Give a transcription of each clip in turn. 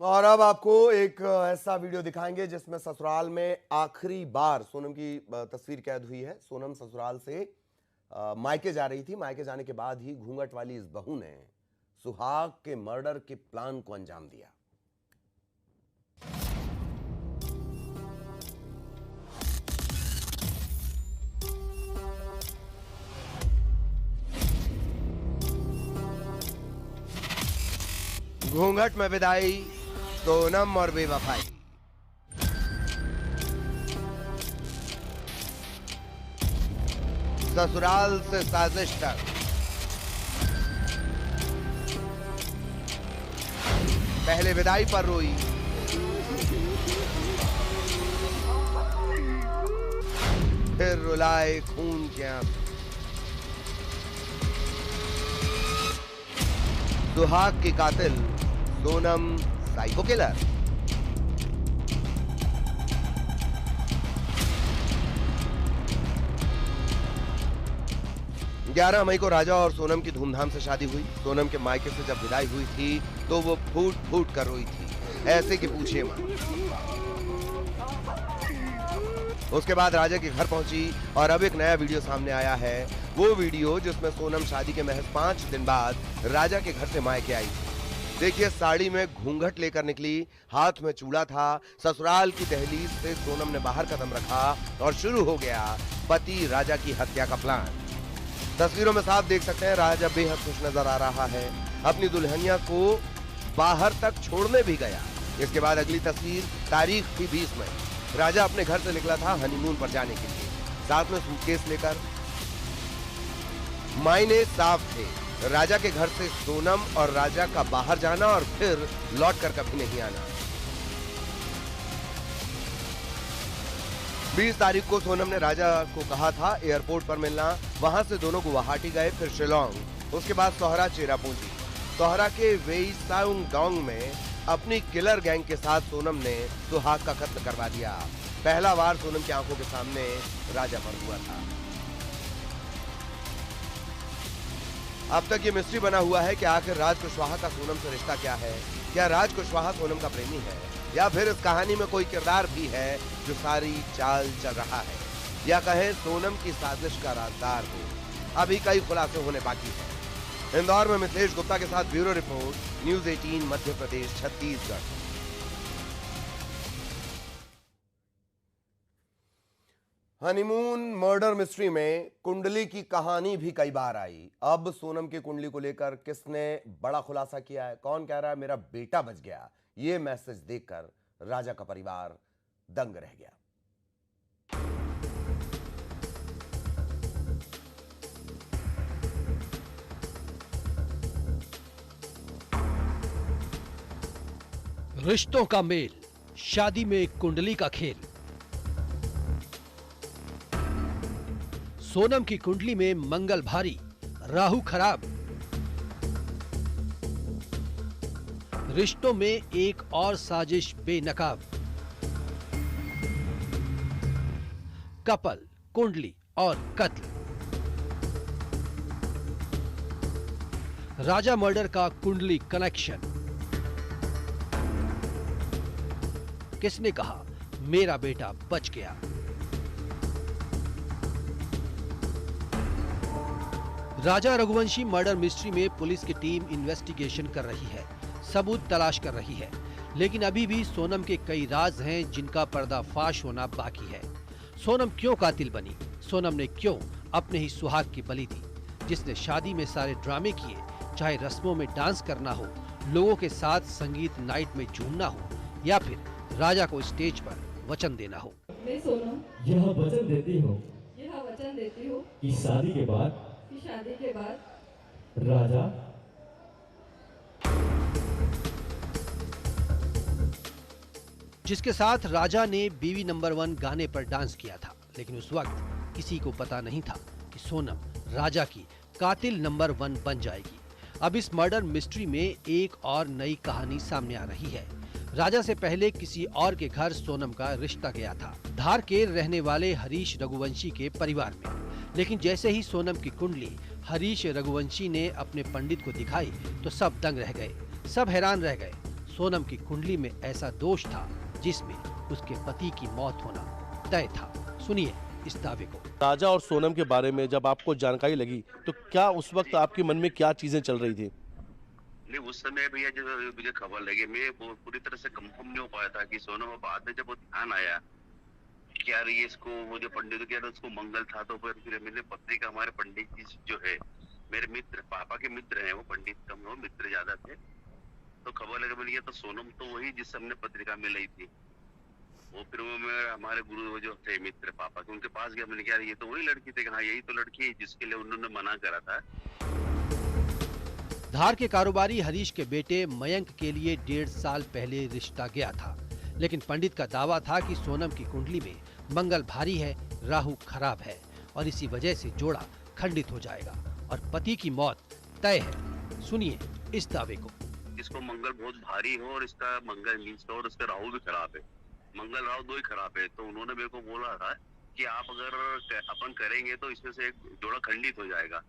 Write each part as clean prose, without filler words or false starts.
और अब आपको एक ऐसा वीडियो दिखाएंगे जिसमें ससुराल में आखिरी बार सोनम की तस्वीर कैद हुई है। सोनम ससुराल से मायके जा रही थी। मायके जाने के बाद ही घूंघट वाली इस बहू ने सुहाग के मर्डर के प्लान को अंजाम दिया। घूंघट में विदाई, सोनम और बेवफाई। ससुराल से साजिश तक। पहले विदाई पर रोई, फिर रुलाए खून के आंसू। सुहाग की कातिल सोनम साइको किलर। ग्यारह मई को राजा और सोनम की धूमधाम से शादी हुई। सोनम के मायके से जब विदाई हुई थी तो वो फूट फूट कर रोई थी, ऐसे कि पूछिए मत। उसके बाद राजा के घर पहुंची और अब एक नया वीडियो सामने आया है। वो वीडियो जिसमें सोनम शादी के महज 5 दिन बाद राजा के घर से मायके आई थी। देखिए, साड़ी में घूंघट लेकर निकली, हाथ में चूड़ा था। ससुराल की दहलीज से सोनम ने बाहर कदम रखा और शुरू हो गया पति राजा की हत्या का प्लान। तस्वीरों में साफ देख सकते हैं राजा बेहद खुश नजर आ रहा है। अपनी दुल्हनिया को बाहर तक छोड़ने भी गया। इसके बाद अगली तस्वीर, तारीख थी 20 मई। राजा अपने घर से निकला था हनीमून पर जाने के लिए, साथ में सूटकेस लेकर। मायने साफ थे, राजा के घर से सोनम और राजा का बाहर जाना और फिर लौटकर कभी नहीं आना। 20 तारीख को सोनम ने राजा को कहा था एयरपोर्ट पर मिलना। वहां से दोनों गुवाहाटी गए, फिर शिलोंग, उसके बाद सोहरा चेरापूंजी। सोहरा के वेईसांग गांव में अपनी किलर गैंग के साथ सोनम ने सुहाग का कत्ल करवा दिया। पहला वार सोनम की आंखों के सामने राजा पर हुआ था। अब तक ये मिस्ट्री बना हुआ है कि आखिर राज कुशवाहा का सोनम से रिश्ता क्या है। क्या राज कुशवाहा सोनम का प्रेमी है, या फिर इस कहानी में कोई किरदार भी है जो सारी चाल चल रहा है, या कहें सोनम की साजिश का राजदार हो। अभी कई खुलासे होने बाकी हैं। इंदौर में मिथिलेश गुप्ता के साथ bureau report, news 18 Madhya Pradesh Chhattisgarh. Honeymoon murder mystery में कुंडली की कहानी भी कई बार आई। अब सोनम की कुंडली को लेकर किसने बड़ा खुलासा किया है? कौन कह रहा है मेरा बेटा बच गया? ये मैसेज देखकर राजा का परिवार दंग रह गया। रिश्तों का मेल, शादी में कुंडली का खेल। सोनम की कुंडली में मंगल भारी, राहु खराब। रिश्तों में एक और साजिश बेनकाब। कपल, कुंडली और कत्ल। राजा मर्डर का कुंडली कनेक्शन। किसने कहा मेरा बेटा बच गया? राजा रघुवंशी मर्डर मिस्ट्री में पुलिस की टीम इन्वेस्टिगेशन कर रही है, सबूत तलाश कर रही है, लेकिन अभी भी सोनम के कई राज हैं जिनका पर्दाफाश होना बाकी है। सोनम क्यों कातिल बनी? सोनम ने क्यों अपने ही सुहाग की बलि दी, जिसने शादी में सारे ड्रामे किए, चाहे रस्मों में डांस करना हो, लोगों के साथ संगीत नाइट में झूमना हो, या फिर राजा को स्टेज पर वचन देना हो। मैं सोनम यह वचन देती हूँ कि शादी के बाद राजा जिसके साथ राजा ने बीवी नंबर 1 गाने पर डांस किया था, लेकिन उस वक्त किसी को पता नहीं था कि सोनम राजा की कातिल नंबर 1 बन जाएगी। अब इस मर्डर मिस्ट्री में एक और नई कहानी सामने आ रही है। राजा से पहले किसी और के घर सोनम का रिश्ता गया था, धार के रहने वाले हरीश रघुवंशी के परिवार में। लेकिन जैसे ही सोनम की कुंडली हरीश रघुवंशी ने अपने पंडित को दिखाई तो सब दंग रह गए, सब हैरान रह गए। सोनम की कुंडली में ऐसा दोष था जिसमें उसके पति की मौत होना तय था। सुनिए इस दावे को। राजा और सोनम के बारे में जब आपको जानकारी लगी तो क्या उस वक्त आपके मन में क्या चीजें चल रही थी? नहीं, उस समय भैया जब मुझे खबर लगी, मैं पूरी तरह से कंफर्म नहीं हो पाया था कि सोनम। बाद में जब वो ध्यान आया कि यार ये इसको, वो जो पंडित कह रहे उसको मंगल था, तो फिर मैंने पत्रिका, हमारे पंडित जी जो है मेरे मित्र, पापा के मित्र हैं, वो पंडित कम हो, मित्र ज्यादा थे, तो खबर लगा मैंने, तो सोनम तो वही जिस हमने पत्रिका में लाई थी। वो फिर वो मैं हमारे गुरु जो थे मित्र पापा के, उनके पास गया। मैंने कहा ये तो वही लड़की थी। हाँ यही तो लड़की है जिसके लिए उन्होंने मना करा था। धार के कारोबारी हरीश के बेटे मयंक के लिए 1.5 साल पहले रिश्ता गया था, लेकिन पंडित का दावा था कि सोनम की कुंडली में मंगल भारी है, राहु खराब है और इसी वजह से जोड़ा खंडित हो जाएगा और पति की मौत तय है। सुनिए इस दावे को। इसको मंगल बहुत भारी हो और इसका मंगल मीन्स और इसका राहु भी खराब है, मंगल राहु दो ही खराब है। तो उन्होंने मेरे को बोला था कि आप अगर अपन करेंगे तो इसमें से एक जोड़ा खंडित हो जाएगा।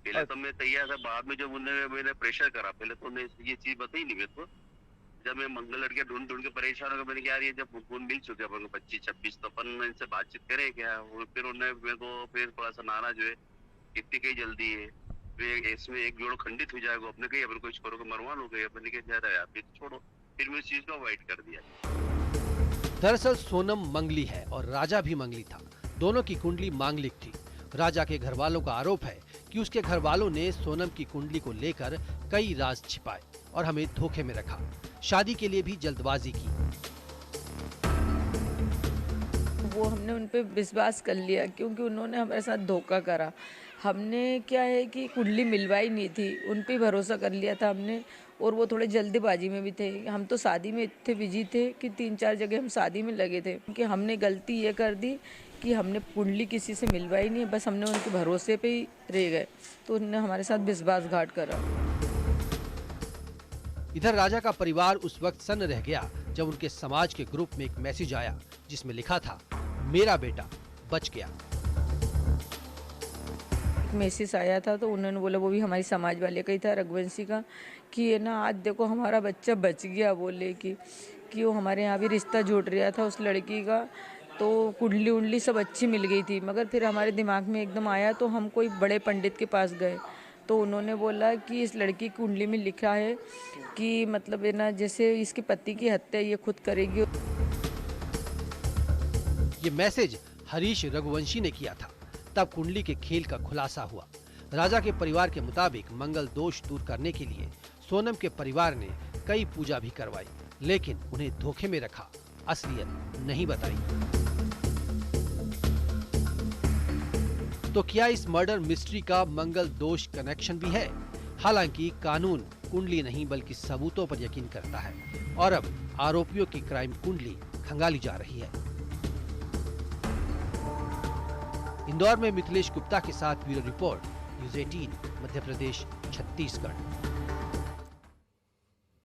पहले तो मैं तैयार था, बाद में जब मैंने प्रेशर करा, पहले तो उन्हें ये चीज बताई नहीं मेरे को। जब मैं मंगल लड़के ढूंढ के परेशान हो गया, मैंने कहा यार ये जब गुण मिल चुके अपन को 25-26, तो अपन इनसे बातचीत करें क्या। फिर उन्होंने मेरे को फिर थोड़ा सा नाराज हुए, इतनी कहीं जल्दी है, इसमें एक जोड़ा खंडित हो जाएगा, अपने कहीं अपन कुछ करोगे मरवा लोगे। अपने कहा ज्यादा यार फिर छोड़ो, फिर मैं इस चीज को अवॉइड कर दिया। दरअसल सोनम मंगली है और राजा भी मंगली था। दोनों की कुंडली मांगलिक थी। राजा के घर वालों का आरोप है कि उसके घर वालों ने सोनम की कुंडली को लेकर कई राज छिपाए और हमें धोखे में रखा। शादी के लिए भी जल्दबाजी की। वो हमने उन पे विश्वास कर लिया क्योंकि उन्होंने हमारे साथ धोखा करा। हमने क्या है कि कुंडली मिलवाई नहीं थी, उन पे भरोसा कर लिया था हमने। और वो थोड़े जल्दबाजी में भी थे। हम तो शादी में इतने बिजी थे कि 3-4 जगह हम शादी में लगे थे कि हमने गलती ये कर दी कि हमने कुंडली किसी से मिलवाई नहीं, बस हमने उनके भरोसे पे ही रह गए। तो उन्होंने हमारे साथ विश्वासघात करा। इधर राजा का परिवार उस वक्त सन्न रह गया जब उनके समाज के ग्रुप में एक मैसेज आया जिसमें लिखा था, मेरा बेटा बच गया। मैसेज आया था तो उन्होंने बोला, वो भी हमारी समाज वाले का ही था, रघुवंशी का, कि ये ना आज देखो हमारा बच्चा बच गया। बोले कि वो हमारे यहाँ भी रिश्ता जुड़ रहा था उस लड़की का, तो कुंडली उंडली सब अच्छी मिल गई थी। मगर फिर हमारे दिमाग में एकदम आया तो हम कोई बड़े पंडित के पास गए तो उन्होंने बोला कि इस लड़की की कुंडली में लिखा है कि मतलब है ना, जैसे इसके पति की हत्या ये खुद करेगी। ये मैसेज हरीश रघुवंशी ने किया था। तब कुंडली के खेल का खुलासा हुआ। राजा के परिवार के मुताबिक मंगल दोष दूर करने के लिए सोनम के परिवार ने कई पूजा भी करवाई, लेकिन उन्हें धोखे में रखा, असलियत नहीं बताई। तो क्या इस मर्डर मिस्ट्री का मंगल दोष कनेक्शन भी है? हालांकि कानून कुंडली नहीं बल्कि सबूतों पर यकीन करता है और अब आरोपियों की क्राइम कुंडली खंगाली जा रही है। इंदौर में मिथिलेश गुप्ता के साथ bureau report, news 18 Madhya Pradesh, Chhattisgarh.